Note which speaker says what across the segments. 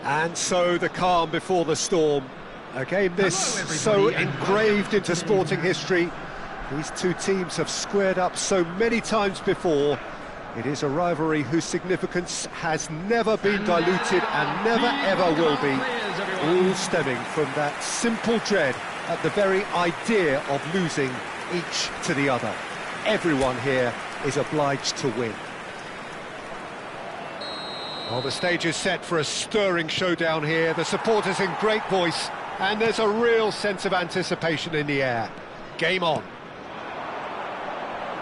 Speaker 1: And so the calm before the storm. A game this so engraved into sporting history. These two teams have squared up so many times before. It is a rivalry whose significance has never been diluted and never ever will be. All stemming from that simple dread at the very idea of losing each to the other. Everyone here is obliged to win. Well, the stage is set for a stirring showdown here. The supporters in great voice, and there's a real sense of anticipation in the air. Game on.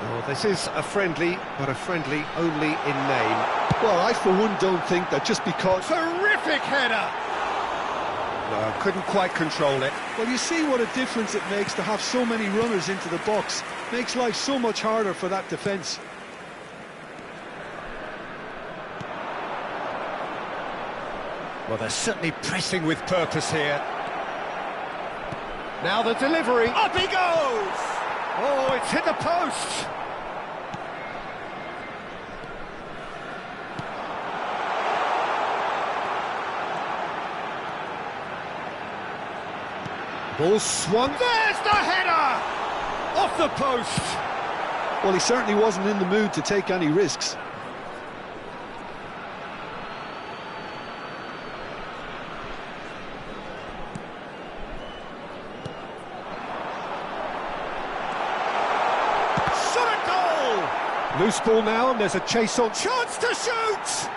Speaker 1: Well, this is a friendly, but a friendly only in name.
Speaker 2: Well, I for one don't think that just because...
Speaker 1: Terrific header! No, couldn't quite control it.
Speaker 2: Well, you see what a difference it makes to have so many runners into the box. Makes life so much harder for that defence.
Speaker 1: Well, they're certainly pressing with purpose here. Now the delivery. Up he goes! Oh, it's hit the post! Ball swung. There's the header! Off the post!
Speaker 2: Well, he certainly wasn't in the mood to take any risks.
Speaker 1: Loose ball now, and there's a chase on. Chance to shoot!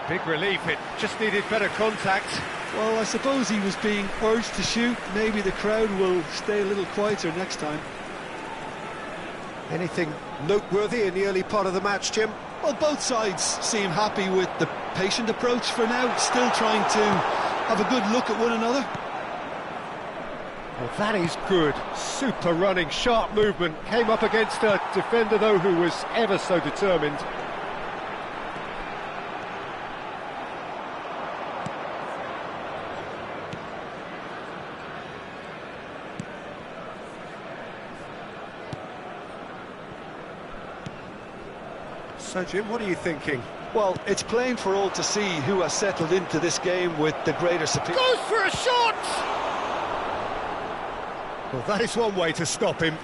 Speaker 1: Big relief, it just needed better contact.
Speaker 2: Well, I suppose he was being urged to shoot. Maybe the crowd will stay a little quieter next time.
Speaker 1: Anything noteworthy in the early part of the match, Jim?
Speaker 2: Well, both sides seem happy with the patient approach for now, still trying to have a good look at one another.
Speaker 1: Well, that is good. Super running, sharp movement. Came up against a defender, though, who was ever so determined. So, Jim, what are you thinking?
Speaker 2: Well, it's plain for all to see who has settled into this game with the greater superiority.
Speaker 1: Goes for a shot! Well, that is one way to stop him.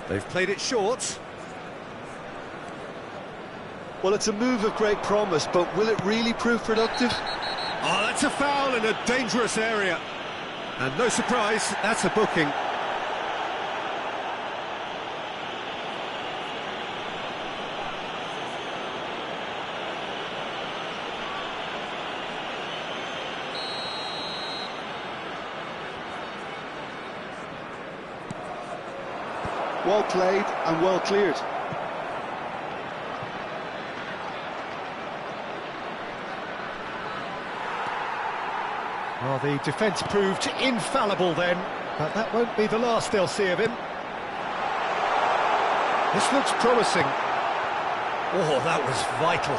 Speaker 1: They've played it short.
Speaker 2: Well, it's a move of great promise, but will it really prove productive?
Speaker 1: Oh, that's a foul in a dangerous area. And no surprise, that's a booking.
Speaker 2: Well played and well cleared.
Speaker 1: Well, the defence proved infallible then, but that won't be the last they'll see of him. This looks promising. Oh, that was vital.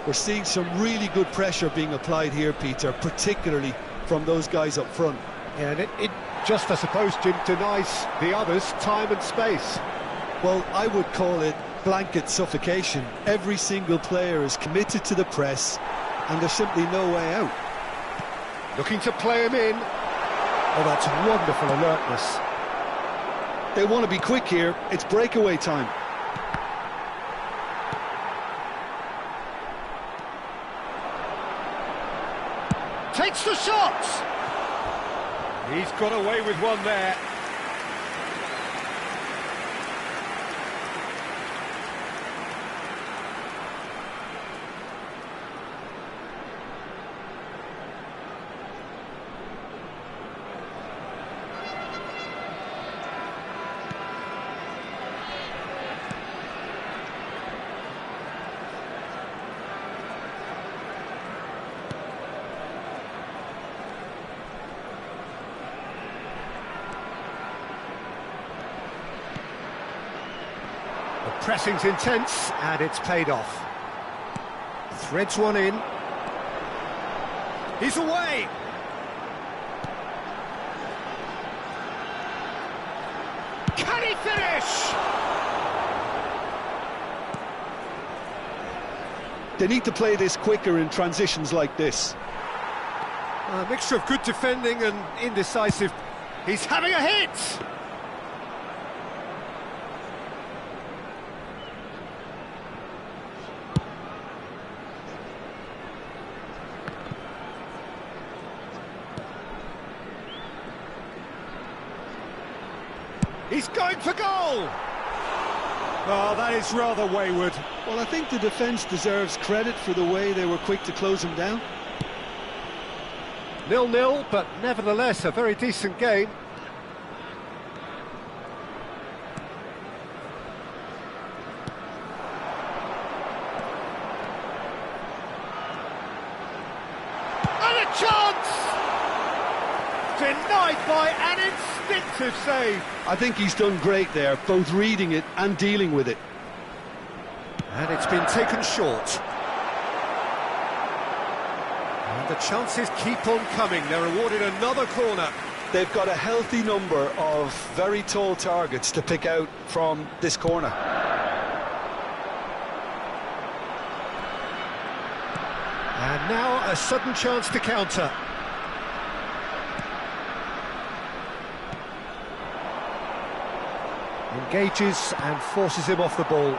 Speaker 2: We're seeing some really good pressure being applied here, Peter, particularly from those guys up front.
Speaker 1: Yeah, and it just, I suppose, Jim, denies the others time and space.
Speaker 2: Well, I would call it blanket suffocation. Every single player is committed to the press, and there's simply no way out.
Speaker 1: Looking to play him in. Oh, that's wonderful alertness.
Speaker 2: They want to be quick here. It's breakaway time.
Speaker 1: Takes the shot! He's got away with one there. The pressing's intense, and it's paid off. Threads one in. He's away! Can he finish?
Speaker 2: They need to play this quicker in transitions like this.
Speaker 1: A mixture of good defending and indecisive. He's having a hit! He's going for goal! Oh, that is rather wayward.
Speaker 2: Well, I think the defence deserves credit for the way they were quick to close him down.
Speaker 1: 0-0, but nevertheless a very decent game. And a chance! Denied by an instinctive save.
Speaker 2: I think he's done great there, both reading it and dealing with it.
Speaker 1: And it's been taken short. And the chances keep on coming. They're awarded another corner.
Speaker 2: They've got a healthy number of very tall targets to pick out from this corner.
Speaker 1: And now a sudden chance to counter. Engages and forces him off the ball.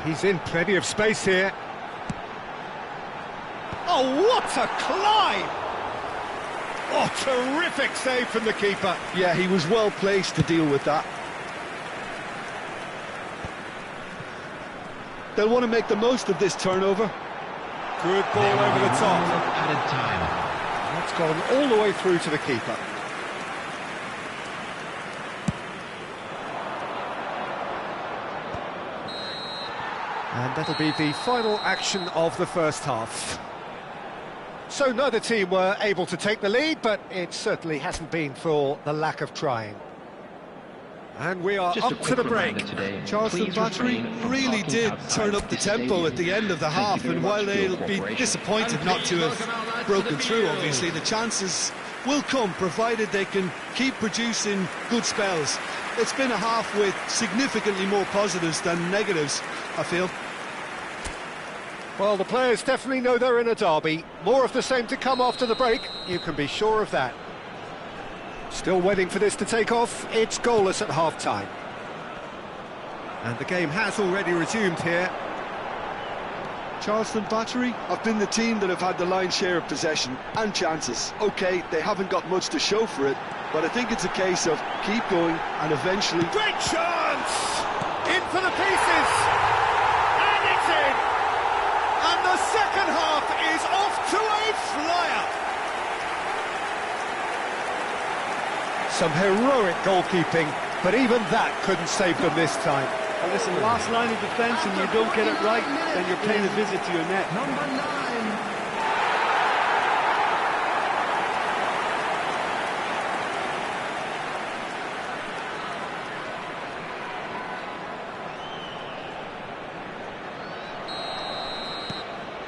Speaker 1: He's in plenty of space here. Oh, what a climb! Oh, terrific save from the keeper.
Speaker 2: Yeah, he was well placed to deal with that. They'll want to make the most of this turnover.
Speaker 1: Good ball over the top.
Speaker 3: Added time.
Speaker 1: That's gone all the way through to the keeper. And that'll be the final action of the first half. So neither team were able to take the lead, but it certainly hasn't been for the lack of trying. And we are
Speaker 3: Just
Speaker 1: up to the break.
Speaker 2: Charleston Battery really did turn up the tempo at the end of the half, and while they'll be disappointed not to have broken through, obviously, the chances will come, provided they can keep producing good spells. It's been a half with significantly more positives than negatives, I feel.
Speaker 1: Well, the players definitely know they're in a derby. More of the same to come after the break, you can be sure of that. Still waiting for this to take off. It's goalless at half-time. And the game has already resumed here.
Speaker 2: Charleston Battery have been the team that have had the lion's share of possession and chances. OK, they haven't got much to show for it, but I think it's a case of keep going and eventually...
Speaker 1: Great chance! In for the pieces! And it's in! And the second half is off to a flyer! Some heroic goalkeeping, but even that couldn't save them this time.
Speaker 2: Well, listen, last line of defence, and you don't get it right, then you're paying a visit to your net.
Speaker 3: Number 9.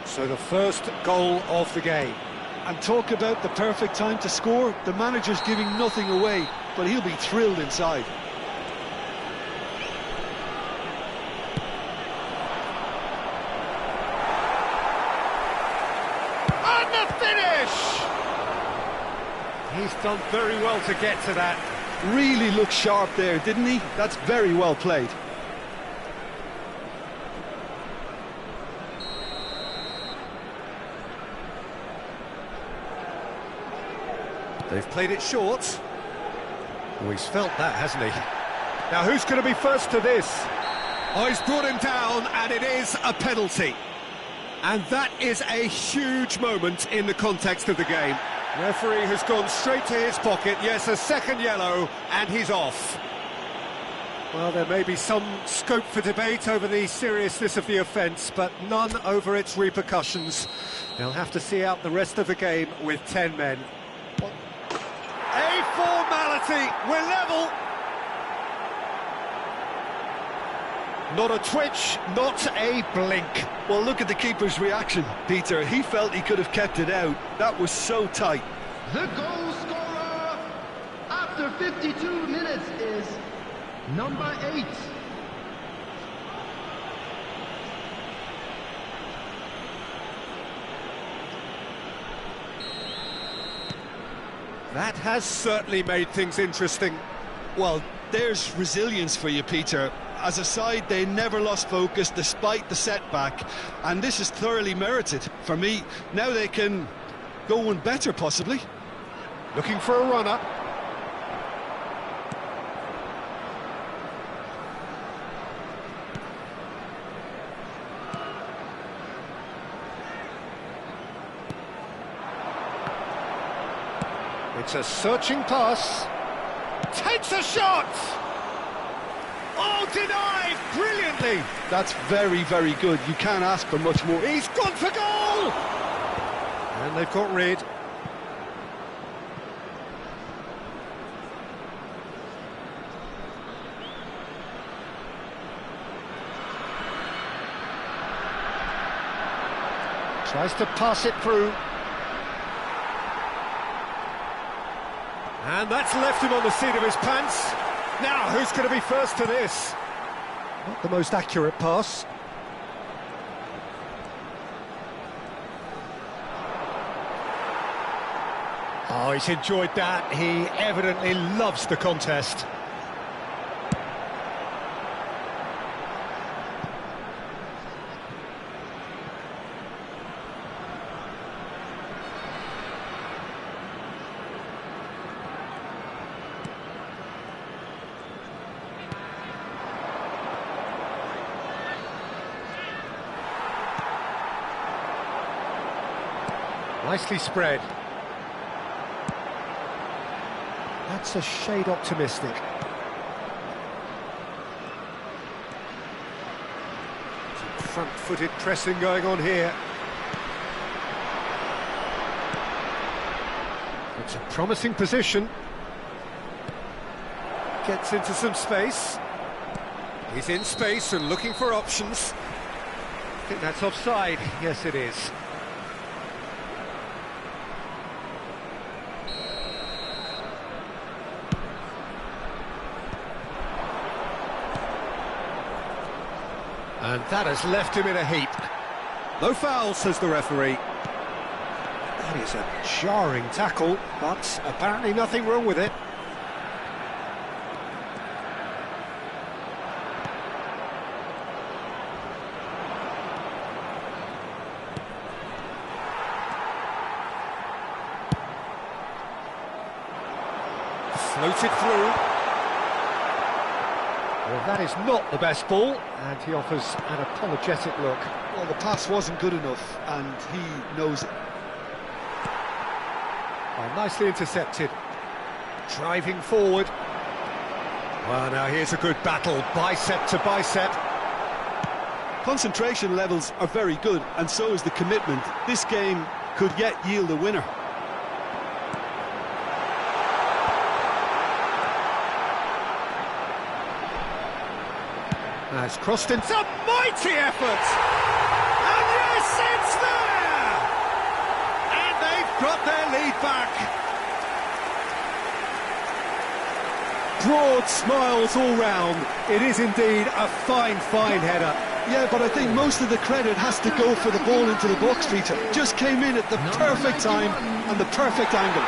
Speaker 1: So the first goal of the game.
Speaker 2: And talk about the perfect time to score. The manager's giving nothing away, but he'll be thrilled inside.
Speaker 1: And the finish! He's done very well to get to that.
Speaker 2: Really looked sharp there, didn't he? That's very well played.
Speaker 1: They've played it short. Oh, he's felt that, hasn't he? Now, who's going to be first to this? Oh, he's brought him down, and it is a penalty. And that is a huge moment in the context of the game. Referee has gone straight to his pocket. Yes, a second yellow, and he's off. Well, there may be some scope for debate over the seriousness of the offence, but none over its repercussions. They'll have to see out the rest of the game with 10 men. A formality, we're level. Not a twitch, not a blink.
Speaker 2: Well, look at the keeper's reaction, Peter. He felt he could have kept it out. That was so tight.
Speaker 3: The goal scorer after 52 minutes is number 8.
Speaker 1: That has certainly made things interesting.
Speaker 2: Well, there's resilience for you, Peter. As a side, they never lost focus despite the setback, and this is thoroughly merited. For me, now they can go one better, possibly.
Speaker 1: Looking for a runner. It's a searching pass. Takes a shot! Oh, denied brilliantly!
Speaker 2: That's very, very good. You can't ask for much more.
Speaker 1: He's gone for goal! And they've got rid. Tries to pass it through. And that's left him on the seat of his pants. Now, who's going to be first to this? Not the most accurate pass. Oh, he's enjoyed that. He evidently loves the contest. Nicely spread. That's a shade optimistic. Some front-footed pressing going on here. It's a promising position. Gets into some space. He's in space and looking for options. I think that's offside. Yes, it is. And that has left him in a heap. No foul, says the referee. That is a jarring tackle, but apparently nothing wrong with it. Floated through. Well, that is not the best ball, and he offers an apologetic look.
Speaker 2: Well, the pass wasn't good enough, and he knows it.
Speaker 1: Oh, nicely intercepted. Driving forward. Well, now here's a good battle, bicep to bicep.
Speaker 2: Concentration levels are very good, and so is the commitment. This game could yet yield a winner.
Speaker 1: Has crossed into a mighty effort! And yes, it's there! And they've got their lead back. Broad smiles all round. It is indeed a fine header.
Speaker 2: Yeah, but I think most of the credit has to go for the ball into the box, Peter. Just came in at the perfect time and the perfect angle.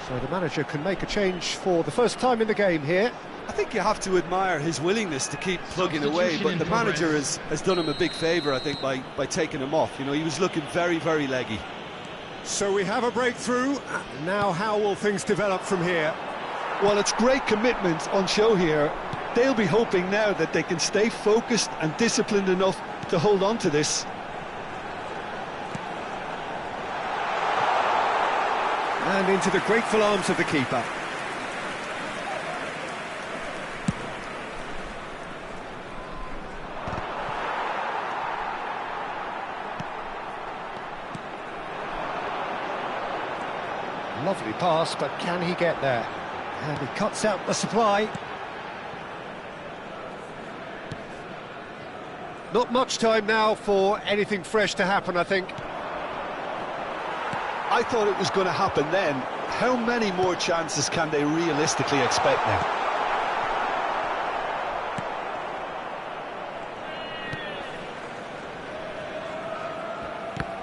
Speaker 1: So the manager can make a change for the first time in the game here.
Speaker 2: I think you have to admire his willingness to keep plugging away, but the manager has done him a big favour, I think, by taking him off. You know, he was looking very, very leggy.
Speaker 1: So we have a breakthrough. Now how will things develop from here?
Speaker 2: Well, it's great commitment on show here. They'll be hoping now that they can stay focused and disciplined enough to hold on to this.
Speaker 1: And into the grateful arms of the keeper. Lovely pass, but can he get there? And he cuts out the supply. Not much time now for anything fresh to happen, I think.
Speaker 2: I thought it was going to happen then. How many more chances can they realistically expect now?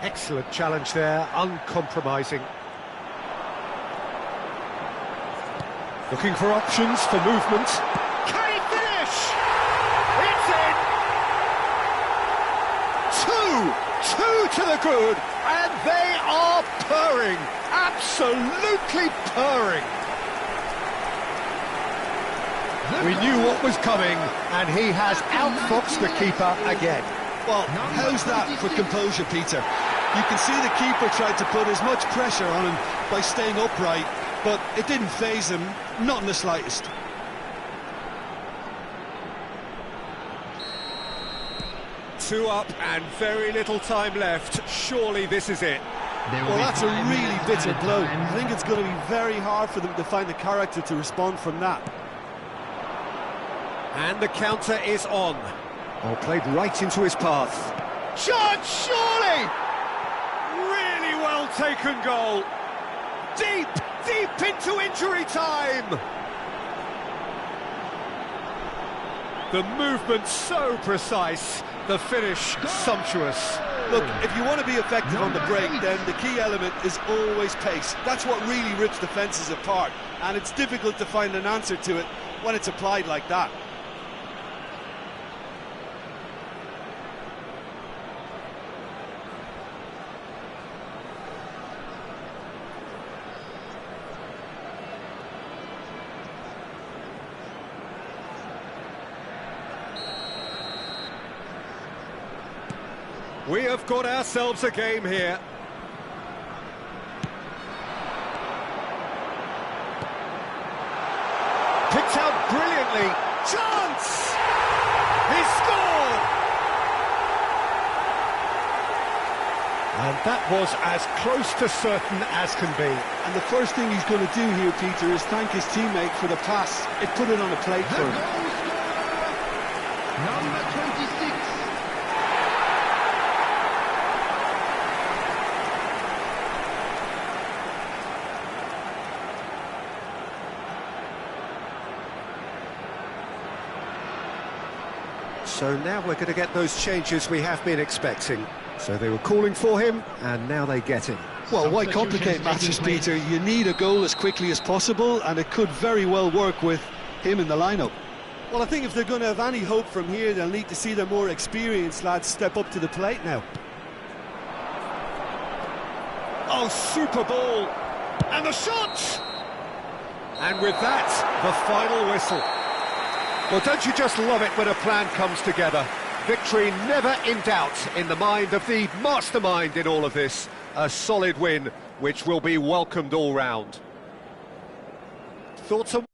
Speaker 1: Excellent challenge there, uncompromising. Looking for options for movement. Can he finish? It's in! Two to the good, and they are purring, absolutely purring. We knew what was coming, and he has outfoxed the keeper again.
Speaker 2: Well, how's that for composure, Peter? You can see the keeper tried to put as much pressure on him by staying upright, but it didn't faze him, not in the slightest.
Speaker 1: Two up and very little time left. Surely this is it.
Speaker 2: Well, that's a really bitter blow. I think it's going to be very hard for them to find the character to respond from that.
Speaker 1: And the counter is on. Oh, played right into his path. Shot, surely! Really well taken goal. Deep into injury time. The movement so precise, the finish sumptuous.
Speaker 2: Look, if you want to be effective on the break, then the key element is always pace. That's what really rips defences apart, and it's difficult to find an answer to it when it's applied like that.
Speaker 1: We have got ourselves a game here. that was as close to certain as can be.
Speaker 2: And the first thing he's going to do here, Peter, is thank his teammate for the pass. It put it on a plate for him.
Speaker 3: Number 26.
Speaker 1: So now we're going to get those changes we have been expecting. So they were calling for him, and now they get him.
Speaker 2: Well, why complicate matters, Peter? You need a goal as quickly as possible, and it could very well work with him in the lineup. Well, I think if they're going to have any hope from here, they'll need to see their more experienced lads step up to the plate now.
Speaker 1: Oh, super ball! And the shot! And with that, the final whistle. Well, don't you just love it when a plan comes together? Victory never in doubt in the mind of the mastermind in all of this. A solid win, which will be welcomed all round. Thoughts on...